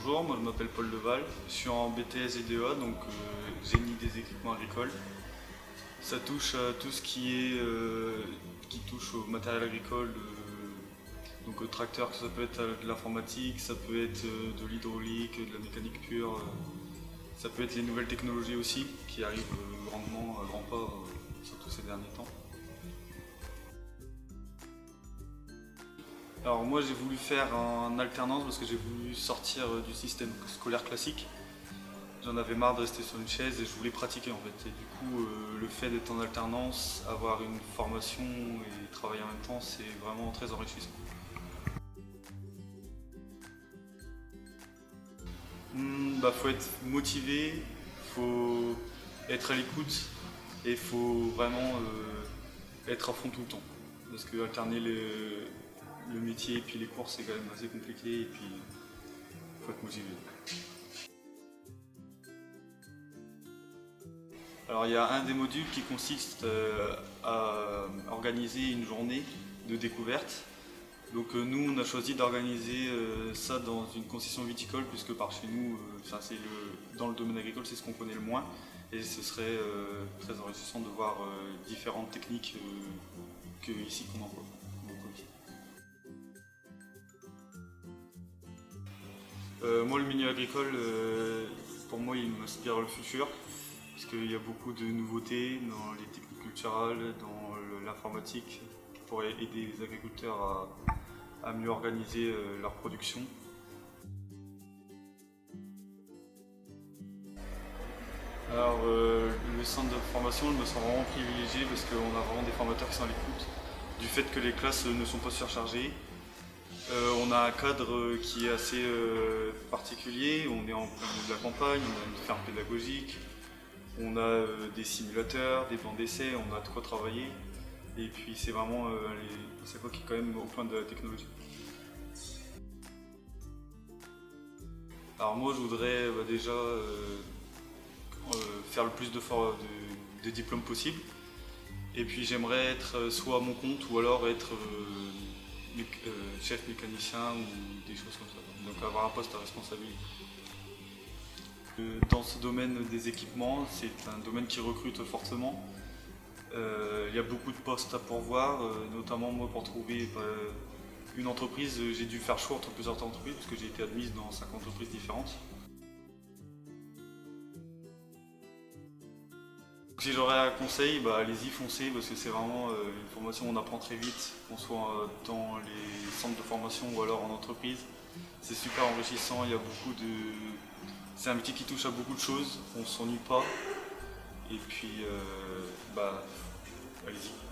Bonjour, moi je m'appelle Paul Leval, je suis en BTS EDA, donc génie des équipements agricoles. Ça touche à tout ce qui touche au matériel agricole, donc au tracteur, ça peut être de l'informatique, ça peut être de l'hydraulique, de la mécanique pure, ça peut être les nouvelles technologies aussi qui arrivent grandement, à grands pas, surtout ces derniers temps. Alors moi j'ai voulu faire en alternance parce que j'ai voulu sortir du système scolaire classique. J'en avais marre de rester sur une chaise et je voulais pratiquer en fait. Et du coup le fait d'être en alternance, avoir une formation et travailler en même temps, c'est vraiment très enrichissant. Faut être motivé, faut être à l'écoute et faut vraiment être à fond tout le temps. Parce que alterner le métier et puis les cours c'est quand même assez compliqué et puis faut être motivé. Alors il y a un des modules qui consiste à organiser une journée de découverte. Donc nous on a choisi d'organiser ça dans une concession viticole puisque par chez nous, dans le domaine agricole c'est ce qu'on connaît le moins et ce serait très enrichissant de voir différentes techniques que ici qu'on emploie. Moi le milieu agricole, pour moi il m'inspire le futur. Parce qu'il y a beaucoup de nouveautés dans les techniques culturales, dans l'informatique, qui pourraient aider les agriculteurs à mieux organiser leur production. Alors, le centre de formation, je me sens vraiment privilégié parce qu'on a vraiment des formateurs qui sont à l'écoute du fait que les classes ne sont pas surchargées. On a un cadre qui est assez particulier, on est en plein milieu de la campagne, on a une ferme pédagogique, on a des simulateurs, des bancs d'essai, on a de quoi travailler. Et puis c'est vraiment c'est quoi qui est quand même au point de la technologie. Alors moi je voudrais déjà faire le plus de diplômes possible. Et puis j'aimerais être soit à mon compte ou alors être chef mécanicien ou des choses comme ça. Donc avoir un poste à responsabilité. Dans ce domaine des équipements, c'est un domaine qui recrute fortement. Il y a beaucoup de postes à pourvoir, notamment moi pour trouver une entreprise, j'ai dû faire choix entre plusieurs entreprises parce que j'ai été admise dans 5 entreprises différentes. Si j'aurais un conseil, allez-y, foncez parce que c'est vraiment une formation où on apprend très vite, qu'on soit dans les centres de formation ou alors en entreprise. C'est super enrichissant, il y a beaucoup de... C'est un métier qui touche à beaucoup de choses, on s'ennuie pas. Et puis, allez-y.